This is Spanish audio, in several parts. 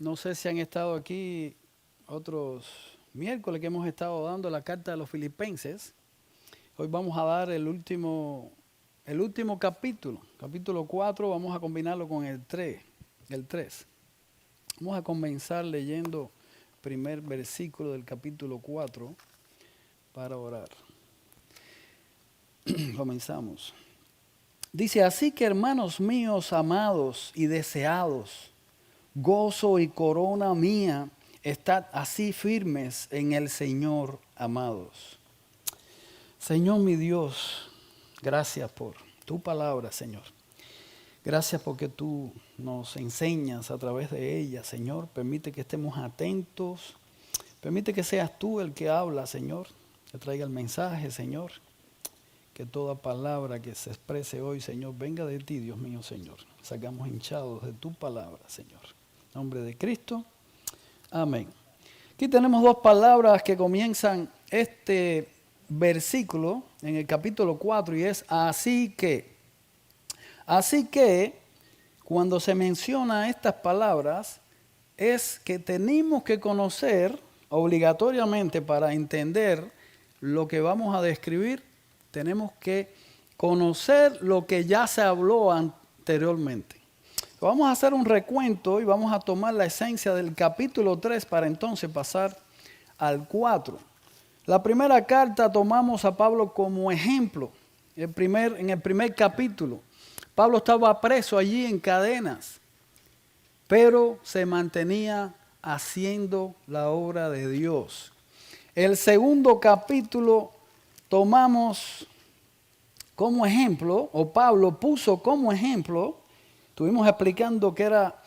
No sé si han estado aquí otros miércoles que hemos estado dando la carta de los Filipenses. Hoy vamos a dar el último capítulo, capítulo 4, vamos a combinarlo con el 3. Vamos a comenzar leyendo el primer versículo del capítulo 4 para orar. Comenzamos. Dice, así que hermanos míos amados y deseados, gozo y corona mía, estad así firmes en el Señor, amados. Señor mi Dios, gracias por tu palabra, Señor. Gracias porque tú nos enseñas a través de ella, Señor. Permite que estemos atentos. Permite que seas tú el que habla, Señor. Que traiga el mensaje, Señor. Que toda palabra que se exprese hoy, Señor, venga de ti, Dios mío, Señor. Salgamos hinchados de tu palabra, Señor. En nombre de Cristo. Amén. Aquí tenemos dos palabras que comienzan este versículo en el capítulo 4 y es así que. Así que, cuando se menciona estas palabras, es que tenemos que conocer obligatoriamente para entender lo que vamos a describir, tenemos que conocer lo que ya se habló anteriormente. Vamos a hacer un recuento y vamos a tomar la esencia del capítulo 3 para entonces pasar al 4. La primera carta tomamos a Pablo como ejemplo. En el primer capítulo, Pablo estaba preso allí en cadenas, pero se mantenía haciendo la obra de Dios. El segundo capítulo tomamos como ejemplo, o Pablo puso como ejemplo, estuvimos explicando que era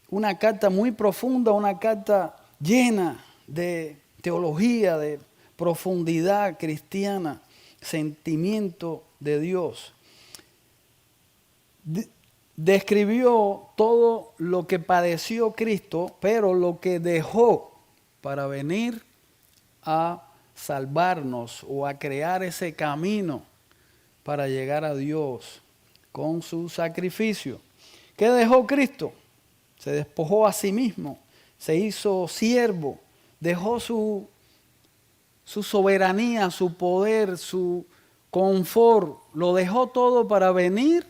una carta muy profunda, una carta llena de teología, de profundidad cristiana, sentimiento de Dios. Describió todo lo que padeció Cristo, pero lo que dejó para venir a salvarnos o a crear ese camino para llegar a Dios con su sacrificio. ¿Qué dejó Cristo? Se despojó a sí mismo, se hizo siervo, dejó su soberanía, su poder, su confort, lo dejó todo para venir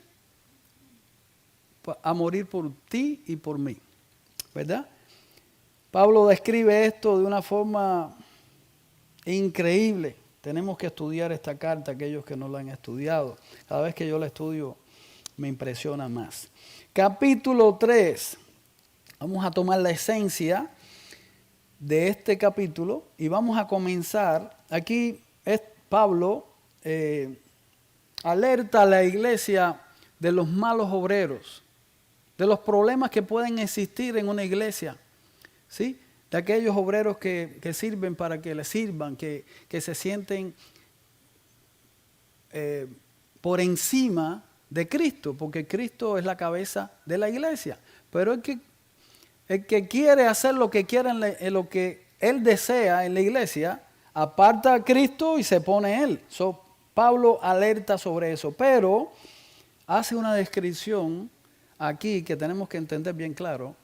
a morir por ti y por mí, ¿verdad? Pablo describe esto de una forma increíble. Tenemos que estudiar esta carta, aquellos que no la han estudiado. Cada vez que yo la estudio me impresiona más. Capítulo 3. Vamos a tomar la esencia de este capítulo y vamos a comenzar. Aquí es Pablo alerta a la iglesia de los malos obreros, de los problemas que pueden existir en una iglesia, ¿sí? De aquellos obreros que sirven para que les sirvan, que se sienten por encima de Cristo, porque Cristo es la cabeza de la iglesia. Pero el que quiere hacer lo que quiere en lo que él desea en la iglesia, aparta a Cristo y se pone él. Pablo alerta sobre eso, pero hace una descripción aquí que tenemos que entender bien claro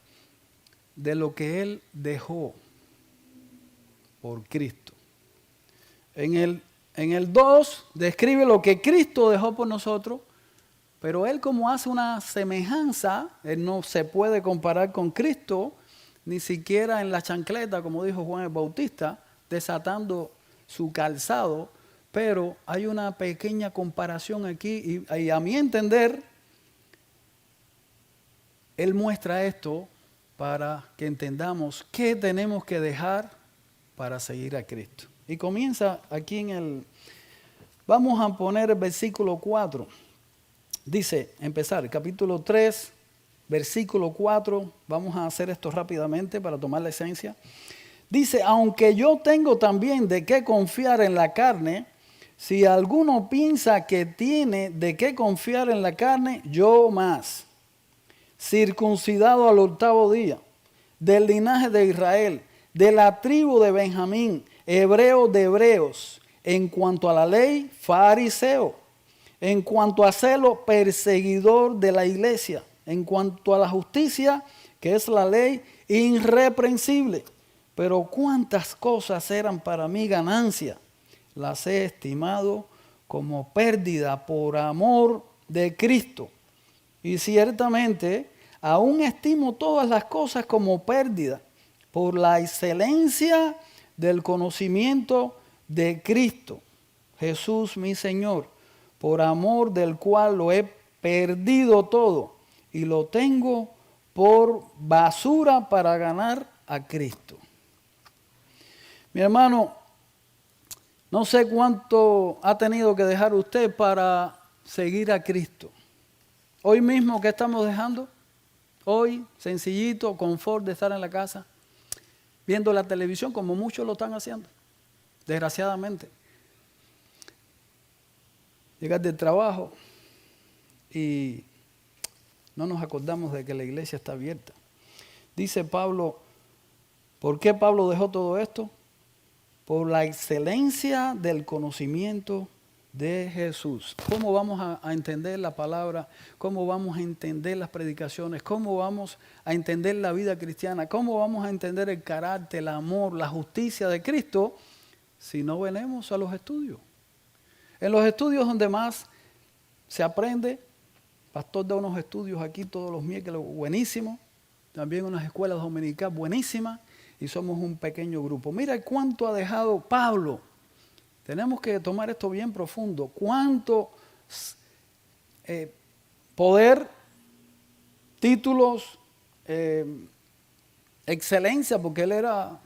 de lo que él dejó por Cristo. En el 2 describe lo que Cristo dejó por nosotros, pero él como hace una semejanza, él no se puede comparar con Cristo, ni siquiera en la chancleta, como dijo Juan el Bautista, desatando su calzado, pero hay una pequeña comparación aquí y a mi entender, él muestra esto para que entendamos qué tenemos que dejar para seguir a Cristo. Y comienza aquí vamos a poner el versículo 4. Dice, empezar, capítulo 3, versículo 4. Vamos a hacer esto rápidamente para tomar la esencia. Dice, aunque yo tengo también de qué confiar en la carne, si alguno piensa que tiene de qué confiar en la carne, yo más. Circuncidado al 8º día, del linaje de Israel, de la tribu de Benjamín, hebreo de hebreos, en cuanto a la ley, fariseo, en cuanto a celo, perseguidor de la iglesia, en cuanto a la justicia, que es la ley, irreprensible. Pero cuántas cosas eran para mí ganancia, las he estimado como pérdida por amor de Cristo. Y ciertamente aún estimo todas las cosas como pérdida por la excelencia del conocimiento de Cristo, Jesús mi Señor, por amor del cual lo he perdido todo y lo tengo por basura para ganar a Cristo. Mi hermano, no sé cuánto ha tenido que dejar usted para seguir a Cristo. Hoy mismo, ¿qué estamos dejando? Hoy, sencillito, confort de estar en la casa, viendo la televisión como muchos lo están haciendo, desgraciadamente. Llegar del trabajo y no nos acordamos de que la iglesia está abierta. Dice Pablo, ¿por qué Pablo dejó todo esto? Por la excelencia del conocimiento de Jesús. ¿Cómo vamos a entender la palabra? ¿Cómo vamos a entender las predicaciones? ¿Cómo vamos a entender la vida cristiana? ¿Cómo vamos a entender el carácter, el amor, la justicia de Cristo si no venimos a los estudios? En los estudios donde más se aprende, el pastor da unos estudios aquí todos los miércoles buenísimos, también unas escuelas dominicales buenísimas, y somos un pequeño grupo. Mira cuánto ha dejado Pablo. Tenemos que tomar esto bien profundo. Cuánto poder, títulos, excelencia, porque él era...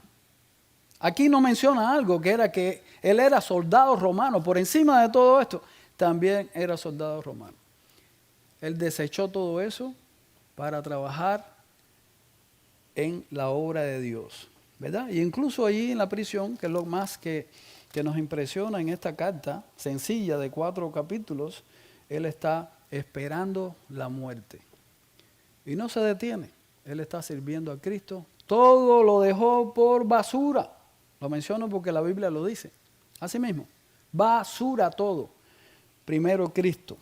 Aquí no menciona algo, que era que él era soldado romano. Por encima de todo esto, también era soldado romano. Él desechó todo eso para trabajar en la obra de Dios, ¿verdad? Y incluso allí en la prisión, que es lo más que nos impresiona en esta carta sencilla de 4 capítulos, él está esperando la muerte. Y no se detiene, él está sirviendo a Cristo. Todo lo dejó por basura. Lo menciono porque la Biblia lo dice. Así mismo, basura todo. Primero Cristo.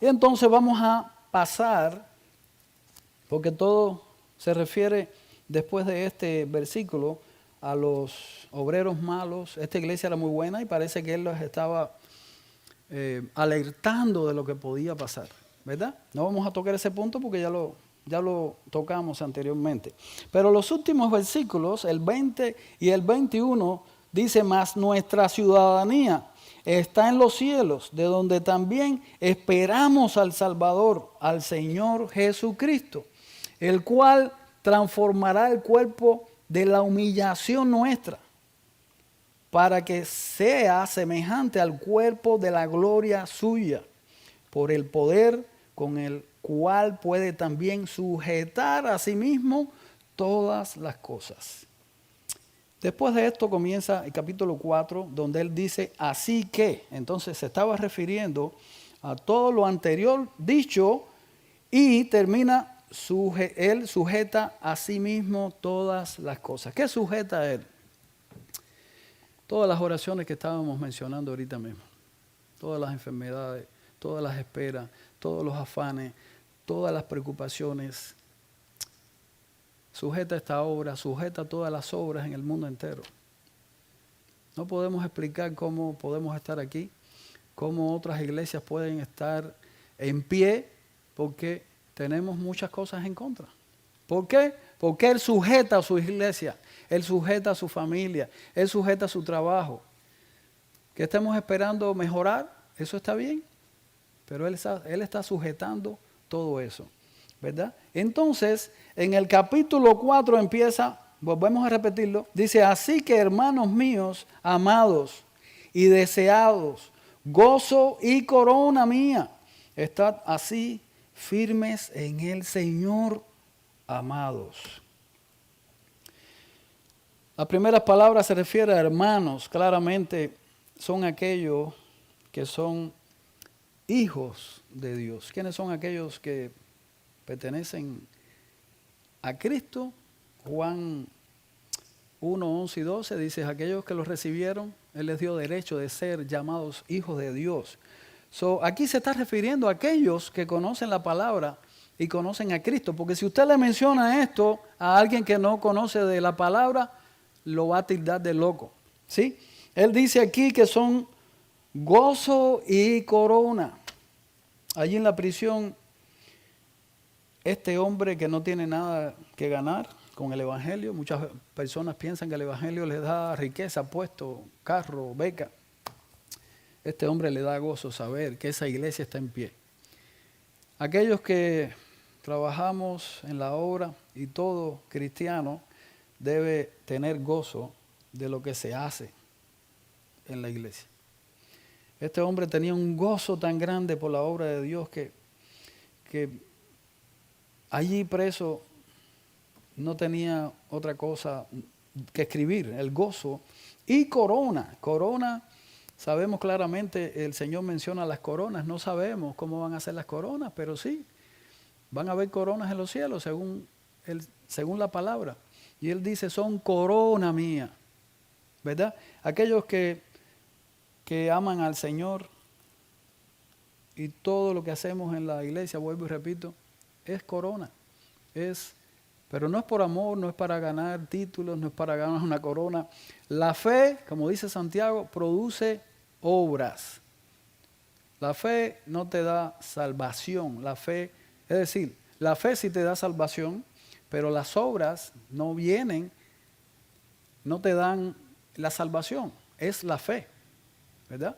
Y entonces vamos a pasar, porque todo se refiere después de este versículo a los obreros malos. Esta iglesia era muy buena y parece que él los estaba alertando de lo que podía pasar, ¿verdad? No vamos a tocar ese punto porque ya lo tocamos anteriormente. Pero los últimos versículos, el 20 y el 21, dice: mas nuestra ciudadanía está en los cielos, de donde también esperamos al Salvador, al Señor Jesucristo, el cual transformará el cuerpo de la humillación nuestra, para que sea semejante al cuerpo de la gloria suya, por el poder con el cual puede también sujetar a sí mismo todas las cosas. Después de esto comienza el capítulo 4, donde él dice, así que, entonces se estaba refiriendo a todo lo anterior dicho y termina, él sujeta a sí mismo todas las cosas. ¿Qué sujeta a él? Todas las oraciones que estábamos mencionando ahorita mismo, todas las enfermedades, todas las esperas, todos los afanes, todas las preocupaciones. Sujeta esta obra, sujeta todas las obras en el mundo entero. No podemos explicar cómo podemos estar aquí, cómo otras iglesias pueden estar en pie, porque tenemos muchas cosas en contra. ¿Por qué? Porque Él sujeta a su iglesia, Él sujeta a su familia, Él sujeta a su trabajo. Que estemos esperando mejorar, eso está bien, pero Él está sujetando todo eso, ¿verdad? Entonces, en el capítulo 4 empieza, volvemos a repetirlo, dice, así que hermanos míos, amados y deseados, gozo y corona mía, estad así firmes en el Señor, amados. La primera palabra se refiere a hermanos, claramente son aquellos que son hijos de Dios. ¿Quiénes son aquellos que pertenecen a Cristo? Juan 1, 11 y 12 dice, aquellos que los recibieron, Él les dio derecho de ser llamados hijos de Dios. Aquí se está refiriendo a aquellos que conocen la palabra y conocen a Cristo. Porque si usted le menciona esto a alguien que no conoce de la palabra, lo va a tildar de loco. ¿Sí? Él dice aquí que son gozo y corona. Allí en la prisión, este hombre que no tiene nada que ganar con el Evangelio, muchas personas piensan que el Evangelio les da riqueza, puesto, carro, beca. Este hombre le da gozo saber que esa iglesia está en pie. Aquellos que trabajamos en la obra y todo cristiano debe tener gozo de lo que se hace en la iglesia. Este hombre tenía un gozo tan grande por la obra de Dios que allí preso no tenía otra cosa que escribir, el gozo y corona. Corona, sabemos claramente, el Señor menciona las coronas, no sabemos cómo van a ser las coronas, pero sí, van a haber coronas en los cielos según la palabra. Y Él dice, son corona mía, ¿verdad? Aquellos que aman al Señor y todo lo que hacemos en la iglesia, vuelvo y repito, es corona, pero no es por amor, no es para ganar títulos, no es para ganar una corona. La fe, como dice Santiago, produce obras. La fe no te da salvación, la fe, es decir, la fe sí te da salvación, pero las obras no vienen, no te dan la salvación, es la fe, ¿verdad?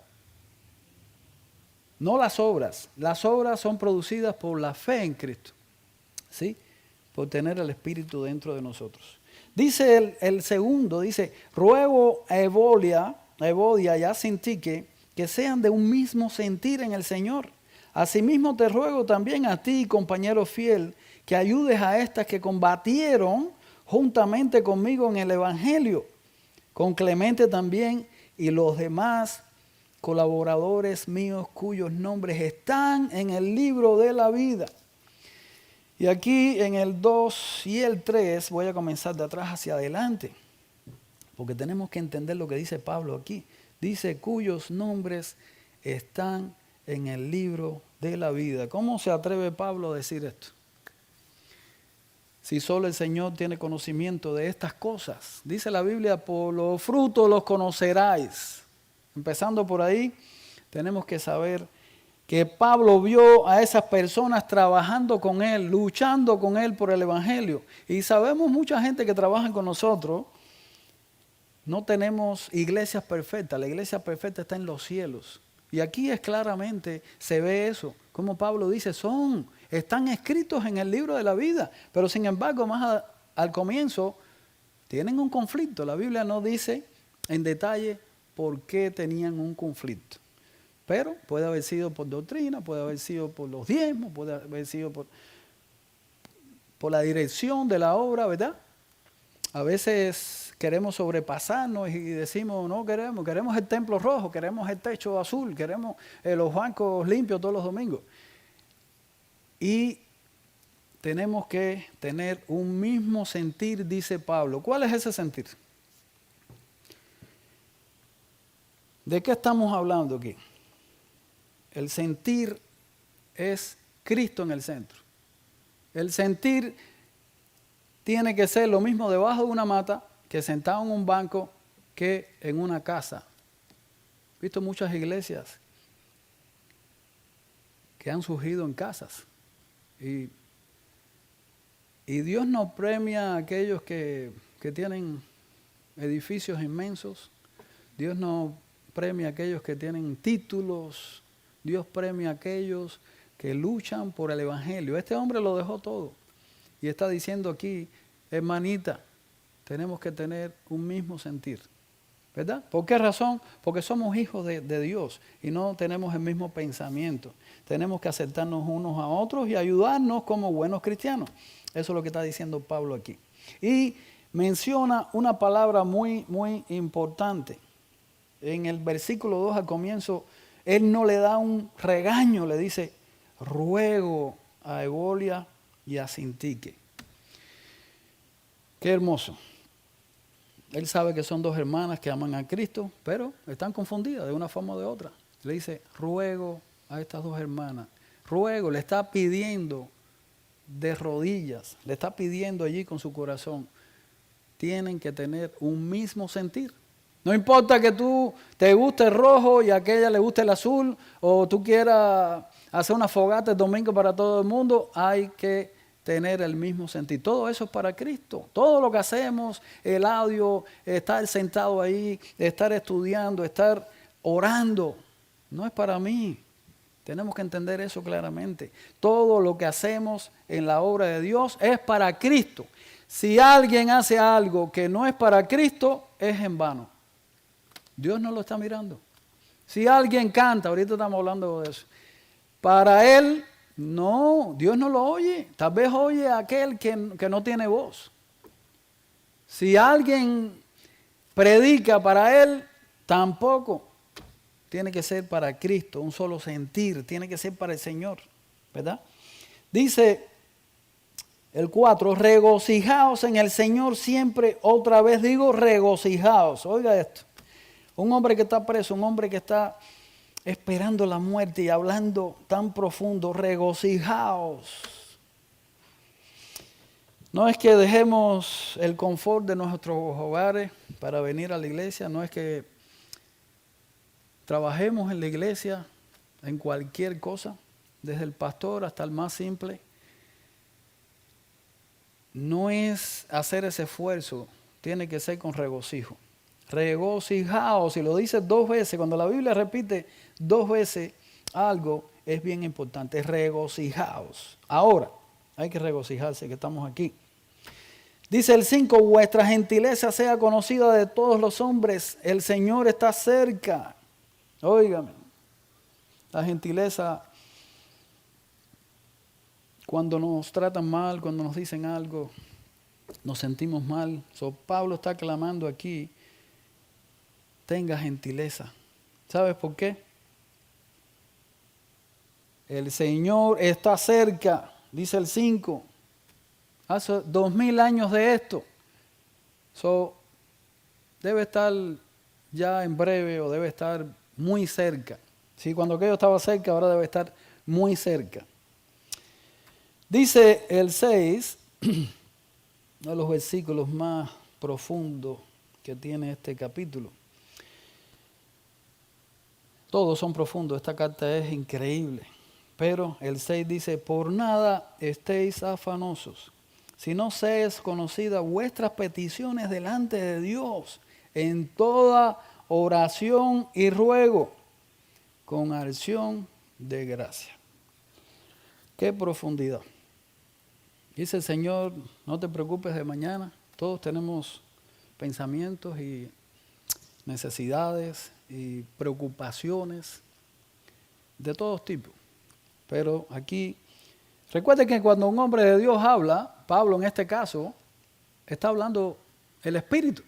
No las obras son producidas por la fe en Cristo, ¿sí? Por tener el Espíritu dentro de nosotros. Dice el segundo, dice, ruego a Evodia y a Sintique que sean de un mismo sentir en el Señor. Asimismo te ruego también a ti, compañero fiel, que ayudes a estas que combatieron juntamente conmigo en el Evangelio, con Clemente también y los demás colaboradores míos cuyos nombres están en el libro de la vida. Y aquí en el 2 y el 3 voy a comenzar de atrás hacia adelante, porque tenemos que entender lo que dice Pablo aquí. Dice, cuyos nombres están en el libro de la vida. ¿Cómo se atreve Pablo a decir esto? Si solo el Señor tiene conocimiento de estas cosas. Dice la Biblia, por los frutos los conoceráis. Empezando por ahí, tenemos que saber que Pablo vio a esas personas trabajando con él, luchando con él por el Evangelio. Y sabemos mucha gente que trabaja con nosotros, no tenemos iglesias perfectas, la iglesia perfecta está en los cielos. Y aquí es claramente, se ve eso, como Pablo dice, están escritos en el libro de la vida, pero sin embargo, más al comienzo, tienen un conflicto. La Biblia no dice en detalle por qué tenían un conflicto. Pero puede haber sido por doctrina, puede haber sido por los diezmos, puede haber sido por la dirección de la obra, ¿verdad? A veces queremos sobrepasarnos y decimos, no queremos el templo rojo, queremos el techo azul, queremos los bancos limpios todos los domingos. Y tenemos que tener un mismo sentir, dice Pablo. ¿Cuál es ese sentir? ¿De qué estamos hablando aquí? El sentir es Cristo en el centro. El sentir tiene que ser lo mismo debajo de una mata que sentado en un banco que en una casa. He visto muchas iglesias que han surgido en casas. Y Dios no premia a aquellos que tienen edificios inmensos. Dios no premia a aquellos que tienen títulos. Dios premia a aquellos que luchan por el Evangelio. Este hombre lo dejó todo. Y está diciendo aquí, hermanita, tenemos que tener un mismo sentir. ¿Verdad? ¿Por qué razón? Porque somos hijos de Dios y no tenemos el mismo pensamiento. Tenemos que aceptarnos unos a otros y ayudarnos como buenos cristianos. Eso es lo que está diciendo Pablo aquí. Y menciona una palabra muy, muy importante. En el versículo 2 al comienzo, él no le da un regaño, le dice, ruego a Evodia y a Sintique. Qué hermoso. Él sabe que son dos hermanas que aman a Cristo, pero están confundidas de una forma o de otra. Le dice, ruego a estas dos hermanas. Ruego, le está pidiendo de rodillas, le está pidiendo allí con su corazón, tienen que tener un mismo sentir. No importa que tú te guste el rojo y a aquella le guste el azul, o tú quieras hacer una fogata el domingo para todo el mundo, hay que tener el mismo sentir. Todo eso es para Cristo. Todo lo que hacemos, el audio, estar sentado ahí, estar estudiando, estar orando, no es para mí. Tenemos que entender eso claramente. Todo lo que hacemos en la obra de Dios es para Cristo. Si alguien hace algo que no es para Cristo, es en vano. Dios no lo está mirando. Si alguien canta, ahorita estamos hablando de eso, para Él, no, Dios no lo oye. Tal vez oye a aquel que no tiene voz. Si alguien predica para Él, tampoco. Tiene que ser para Cristo, un solo sentir, tiene que ser para el Señor, ¿verdad? Dice el 4, regocijaos en el Señor siempre, otra vez digo regocijaos. Oiga esto, un hombre que está preso, un hombre que está esperando la muerte y hablando tan profundo, regocijaos. No es que dejemos el confort de nuestros hogares para venir a la iglesia, no es que trabajemos en la iglesia, en cualquier cosa, desde el pastor hasta el más simple. No es hacer ese esfuerzo, tiene que ser con regocijo. Regocijaos, y lo dice 2 veces, cuando la Biblia repite 2 veces algo, es bien importante, regocijaos. Ahora, hay que regocijarse que estamos aquí. Dice el 5, vuestra gentileza sea conocida de todos los hombres, el Señor está cerca. Óigame, la gentileza, cuando nos tratan mal, cuando nos dicen algo, nos sentimos mal. Pablo está clamando aquí, tenga gentileza. ¿Sabes por qué? El Señor está cerca, dice el 5. Hace 2000 años de esto. Debe estar ya en breve o debe estar muy cerca. Sí, cuando aquello estaba cerca, ahora debe estar muy cerca. Dice el 6, uno de los versículos más profundos que tiene este capítulo. Todos son profundos, esta carta es increíble. Pero el 6 dice, por nada estéis afanosos, sino seáis conocidas vuestras peticiones delante de Dios en toda oración y ruego, con acción de gracia. Qué profundidad. Dice el Señor, no te preocupes de mañana. Todos tenemos pensamientos y necesidades y preocupaciones de todos tipos. Pero aquí, recuerde que cuando un hombre de Dios habla, Pablo en este caso, está hablando el Espíritu.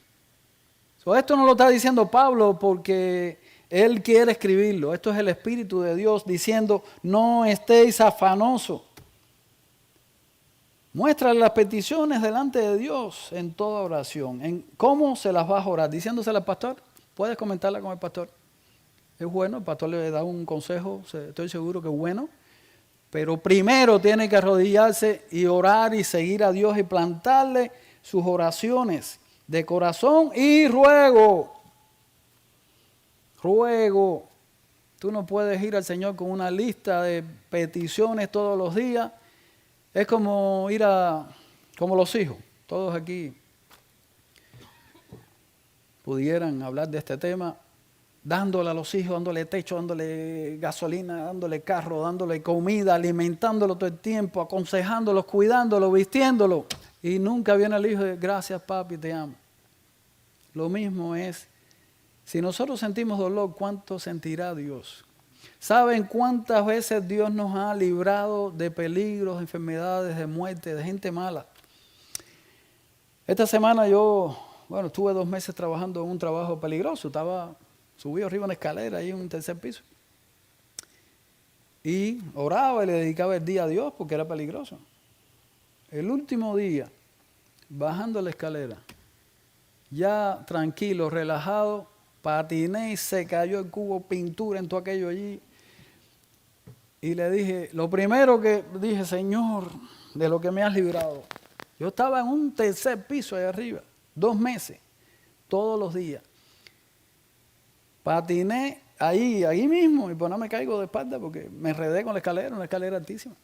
Esto no lo está diciendo Pablo porque él quiere escribirlo. Esto es el Espíritu de Dios diciendo, no estéis afanosos. Muéstrale las peticiones delante de Dios en toda oración. ¿Cómo se las vas a orar? Diciéndosela al pastor. ¿Puedes comentarla con el pastor? Es bueno, el pastor le da un consejo, estoy seguro que es bueno. Pero primero tiene que arrodillarse y orar y seguir a Dios y plantarle sus oraciones de corazón y ruego. Ruego. Tú no puedes ir al Señor con una lista de peticiones todos los días. Es como como los hijos. Todos aquí pudieran hablar de este tema, dándole a los hijos, dándole techo, dándole gasolina, dándole carro, dándole comida, alimentándolo todo el tiempo, aconsejándolos, cuidándolos, vistiéndolo. Y nunca viene el hijo y dice, gracias papi, te amo. Lo mismo es, si nosotros sentimos dolor, ¿cuánto sentirá Dios? ¿Saben cuántas veces Dios nos ha librado de peligros, de enfermedades, de muerte, de gente mala? Esta semana estuve 2 meses trabajando en un trabajo peligroso. Subí arriba una escalera ahí en un 3er piso. Y oraba y le dedicaba el día a Dios porque era peligroso. El último día, bajando la escalera, ya tranquilo, relajado, patiné y se cayó el cubo, pintura en todo aquello allí. Y le dije, lo primero que dije, Señor, de lo que me has librado. Yo estaba en un tercer piso ahí arriba, 2 meses, todos los días. Patiné ahí mismo y pues no me caigo de espalda porque me enredé con la escalera, una escalera altísima.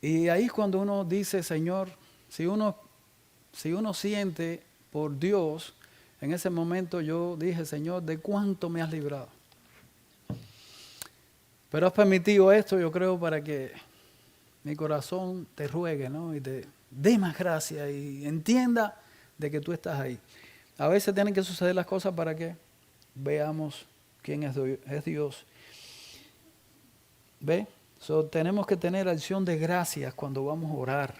Y ahí es cuando uno dice, Señor, si uno siente por Dios, en ese momento yo dije, Señor, ¿de cuánto me has librado? Pero has permitido esto, yo creo, para que mi corazón te ruegue, ¿no? Y te dé más gracia y entienda de que tú estás ahí. A veces tienen que suceder las cosas para que veamos quién es Dios. ¿Ve? Tenemos que tener acción de gracias cuando vamos a orar.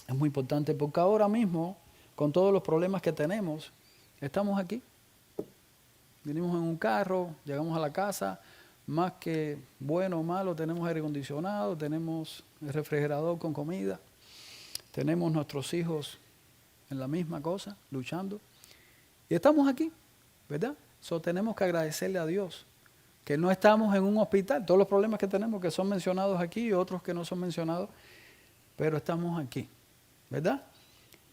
Es muy importante porque ahora mismo, con todos los problemas que tenemos, estamos aquí. Vinimos en un carro, llegamos a la casa, más que bueno o malo, tenemos aire acondicionado, tenemos el refrigerador con comida, tenemos nuestros hijos en la misma cosa, luchando. Y estamos aquí, ¿verdad? Tenemos que agradecerle a Dios que no estamos en un hospital. Todos los problemas que tenemos que son mencionados aquí y otros que no son mencionados, pero estamos aquí, ¿verdad?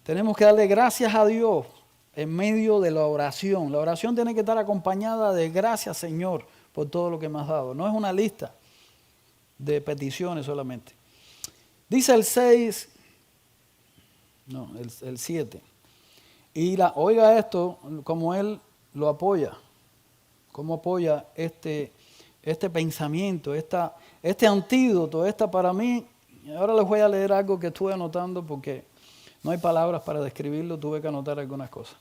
Tenemos que darle gracias a Dios en medio de la oración. La oración tiene que estar acompañada de gracias, Señor, por todo lo que me has dado. No es una lista de peticiones solamente. Dice el 6, no, el 7. Y oiga esto, como él lo apoya, cómo apoya este pensamiento, este antídoto, para mí. Ahora les voy a leer algo que estuve anotando porque no hay palabras para describirlo, tuve que anotar algunas cosas.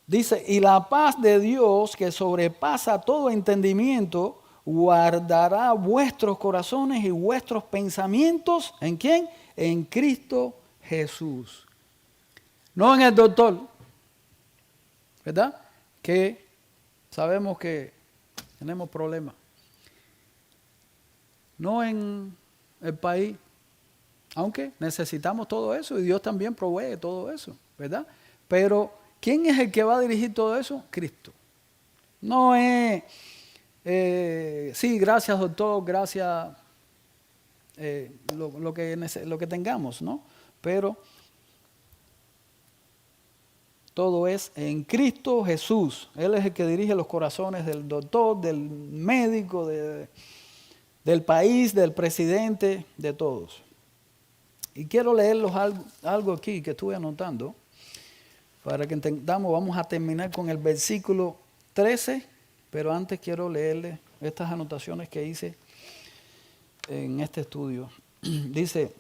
Dice, y la paz de Dios que sobrepasa todo entendimiento, guardará vuestros corazones y vuestros pensamientos, ¿en quién? En Cristo Jesús. No en el doctor, ¿verdad? Que sabemos que tenemos problemas. No en el país, aunque necesitamos todo eso y Dios también provee todo eso, ¿verdad? Pero ¿quién es el que va a dirigir todo eso? Cristo. No es, sí, gracias doctor, gracias lo que tengamos, ¿no? Pero todo es en Cristo Jesús. Él es el que dirige los corazones del doctor, del médico, del país, del presidente, de todos. Y quiero leerlos algo aquí que estuve anotando para que entendamos. Vamos a terminar con el versículo 13, pero antes quiero leerles estas anotaciones que hice en este estudio. Dice,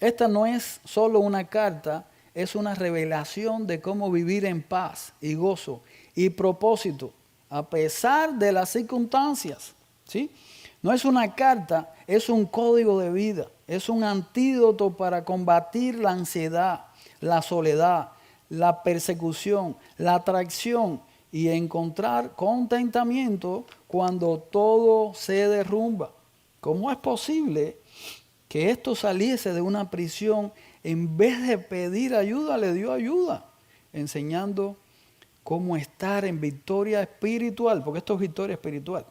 esta no es solo una carta, es una revelación de cómo vivir en paz y gozo y propósito, a pesar de las circunstancias, ¿sí? No es una carta, es un código de vida, es un antídoto para combatir la ansiedad, la soledad, la persecución, la atracción y encontrar contentamiento cuando todo se derrumba. ¿Cómo es posible que esto saliese de una prisión? En vez de pedir ayuda, le dio ayuda, enseñando cómo estar en victoria espiritual, porque esto es victoria espiritual,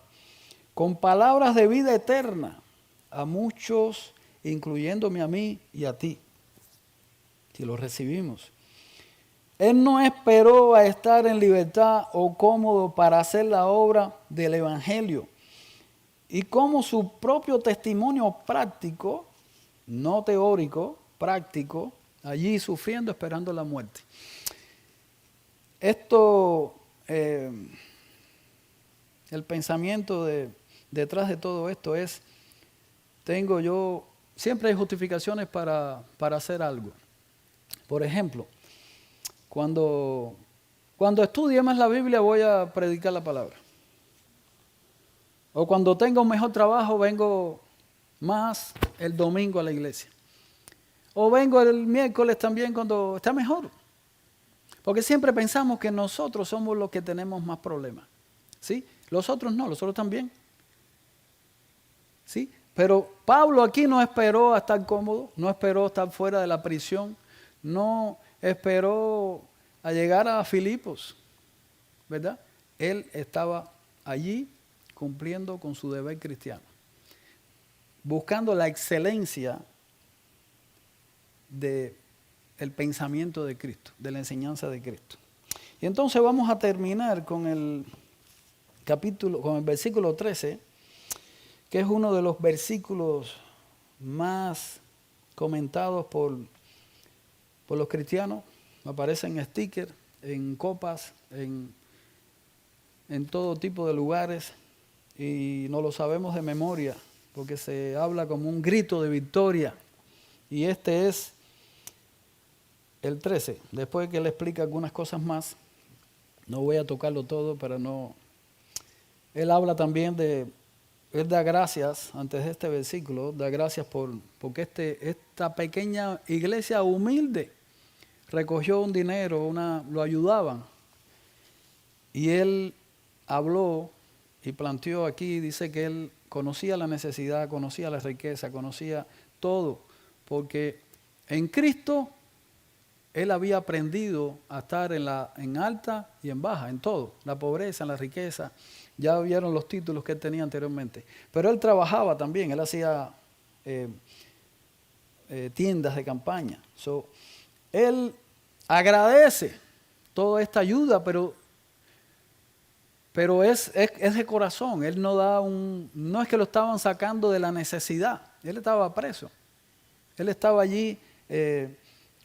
con palabras de vida eterna a muchos, incluyéndome a mí y a ti, si lo recibimos. Él no esperó a estar en libertad o cómodo para hacer la obra del Evangelio. Y como su propio testimonio práctico, no teórico, práctico, allí sufriendo, esperando la muerte. Esto, el pensamiento detrás de todo esto es, siempre hay justificaciones para hacer algo. Por ejemplo, cuando estudie más la Biblia voy a predicar la palabra. O cuando tenga un mejor trabajo vengo más el domingo a la iglesia. O vengo el miércoles también cuando está mejor. Porque siempre pensamos que nosotros somos los que tenemos más problemas. ¿Sí? Los otros no, los otros también. ¿Sí? Pero Pablo aquí no esperó a estar cómodo, no esperó estar fuera de la prisión, no esperó a llegar a Filipos, ¿verdad? Él estaba allí cumpliendo con su deber cristiano. buscando la excelencia del pensamiento de Cristo, de la enseñanza de Cristo. Y entonces vamos a terminar con el versículo 13, que es uno de los versículos más comentados por los cristianos. Aparece en stickers, en copas, en todo tipo de lugares, y no lo sabemos de memoria, porque se habla como un grito de victoria. Y este es el 13. Después que él explica algunas cosas más, no voy a tocarlo todo para no... Él habla también él da gracias, antes de este versículo, da gracias porque esta pequeña iglesia humilde recogió un dinero, lo ayudaban. Y él habló y planteó aquí, dice que él conocía la necesidad, conocía la riqueza, conocía todo, porque en Cristo él había aprendido a estar en alta y en baja, en todo, la pobreza, en la riqueza. Ya vieron los títulos que él tenía anteriormente. Pero él trabajaba también, él hacía tiendas de campaña. Él agradece toda esta ayuda, pero es de corazón. Él no es que lo estaban sacando de la necesidad. Él estaba preso. Él estaba allí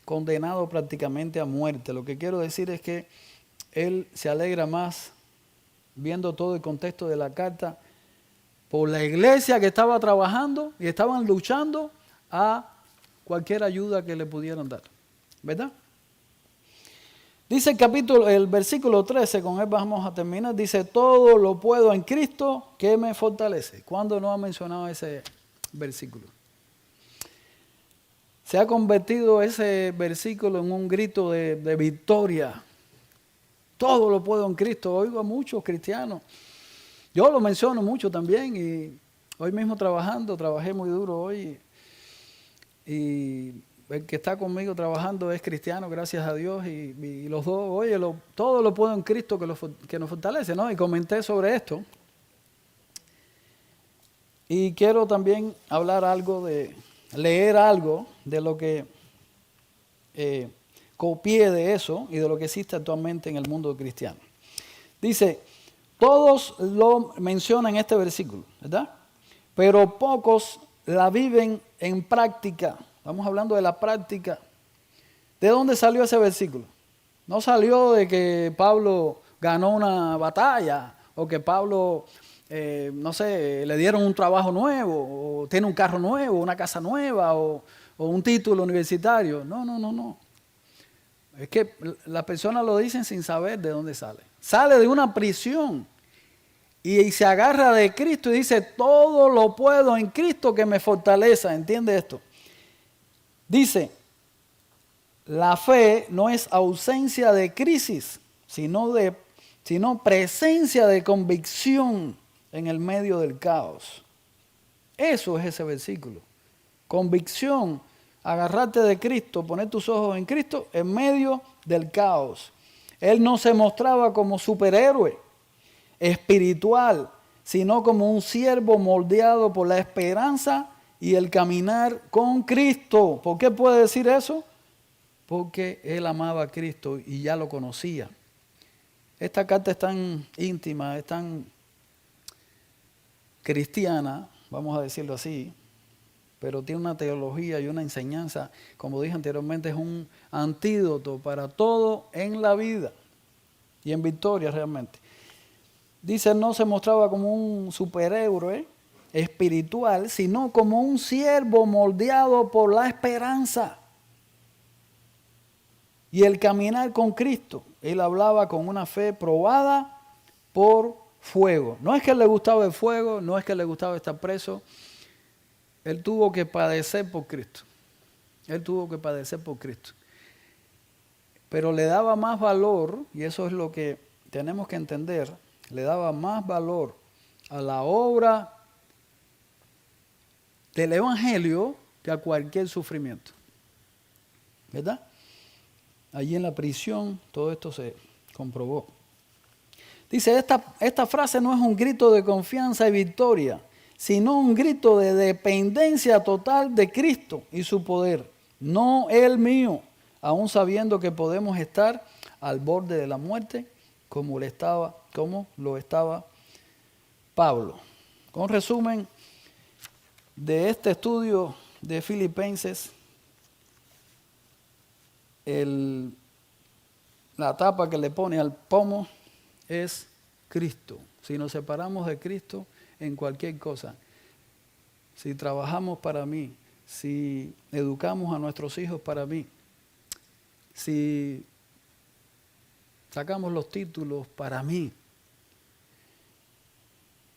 condenado prácticamente a muerte. Lo que quiero decir es que él se alegra más, viendo todo el contexto de la carta, por la iglesia que estaba trabajando y estaban luchando a cualquier ayuda que le pudieran dar. ¿Verdad? Dice el versículo 13, con él vamos a terminar, dice, todo lo puedo en Cristo que me fortalece. ¿Cuándo no ha mencionado ese versículo? Se ha convertido ese versículo en un grito de victoria. Todo lo puedo en Cristo. Oigo a muchos cristianos. Yo lo menciono mucho también, y hoy mismo trabajé muy duro hoy, y el que está conmigo trabajando es cristiano, gracias a Dios, y los dos, oye, todo lo puedo en Cristo que nos fortalece, ¿no? Y comenté sobre esto. Y quiero también leer algo de lo que copié de eso y de lo que existe actualmente en el mundo cristiano. Dice, todos lo mencionan en este versículo, ¿verdad? Pero pocos la viven en práctica. Estamos hablando de la práctica. ¿De dónde salió ese versículo? No salió de que Pablo ganó una batalla, o que Pablo, no sé, le dieron un trabajo nuevo, o tiene un carro nuevo, una casa nueva, o un título universitario. No. Es que las personas lo dicen sin saber de dónde sale. Sale de una prisión y se agarra de Cristo y dice, todo lo puedo en Cristo que me fortalece. ¿Entiende esto? Dice, la fe no es ausencia de crisis, sino presencia de convicción en el medio del caos. Eso es ese versículo. Convicción, agarrarte de Cristo, poner tus ojos en Cristo en medio del caos. Él no se mostraba como superhéroe espiritual, sino como un siervo moldeado por la esperanza y el caminar con Cristo. ¿Por qué puede decir eso? Porque él amaba a Cristo y ya lo conocía. Esta carta es tan íntima, es tan cristiana, vamos a decirlo así, pero tiene una teología y una enseñanza, como dije anteriormente, es un antídoto para todo en la vida y en victoria realmente. Dice, no se mostraba como un superhéroe espiritual, sino como un siervo moldeado por la esperanza y el caminar con Cristo. Él hablaba con una fe probada por fuego. No es que le gustaba el fuego, no es que le gustaba estar preso. Él tuvo que padecer por Cristo. Él tuvo que padecer por Cristo. Pero le daba más valor, y eso es lo que tenemos que entender, le daba más valor a la obra del Evangelio que a cualquier sufrimiento. ¿Verdad? Allí en la prisión todo esto se comprobó. Dice, esta frase no es un grito de confianza y victoria, sino un grito de dependencia total de Cristo y su poder, no el mío, aún sabiendo que podemos estar al borde de la muerte como lo estaba Pablo. Con resumen de este estudio de Filipenses, la tapa que le pone al pomo es Cristo. Si nos separamos de Cristo en cualquier cosa, si trabajamos para mí, si educamos a nuestros hijos para mí, si sacamos los títulos para mí,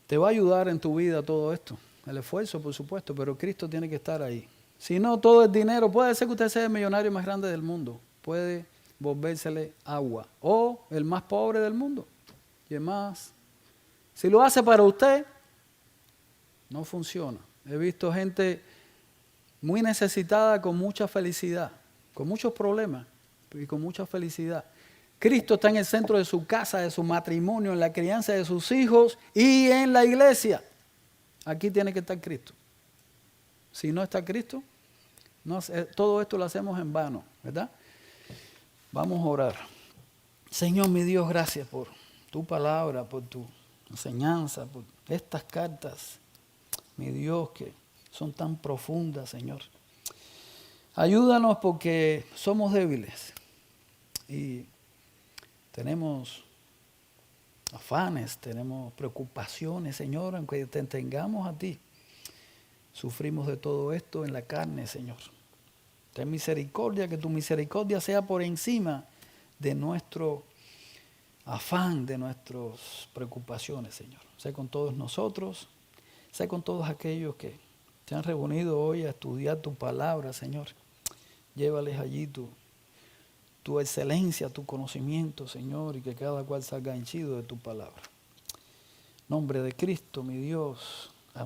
te va a ayudar en tu vida todo esto. El esfuerzo, por supuesto, pero Cristo tiene que estar ahí. Si no, todo el dinero, puede ser que usted sea el millonario más grande del mundo, puede volvérsele agua, o el más pobre del mundo. Y además, si lo hace para usted, no funciona. He visto gente muy necesitada con mucha felicidad, con muchos problemas y con mucha felicidad. Cristo está en el centro de su casa, de su matrimonio, en la crianza de sus hijos y en la iglesia. Aquí tiene que estar Cristo. Si no está Cristo, todo esto lo hacemos en vano, ¿verdad? Vamos a orar. Señor, mi Dios, gracias por tu palabra, por tu enseñanza, por estas cartas, mi Dios, que son tan profundas, Señor. Ayúdanos porque somos débiles y tenemos afanes, tenemos preocupaciones, Señor, aunque te tengamos a ti. Sufrimos de todo esto en la carne, Señor. Ten misericordia, que tu misericordia sea por encima de nuestro afán, de nuestras preocupaciones, Señor. Sé con todos nosotros, sé con todos aquellos que se han reunido hoy a estudiar tu palabra, Señor. Llévales allí tu excelencia, tu conocimiento, Señor, y que cada cual salga henchido de tu palabra. En nombre de Cristo, mi Dios.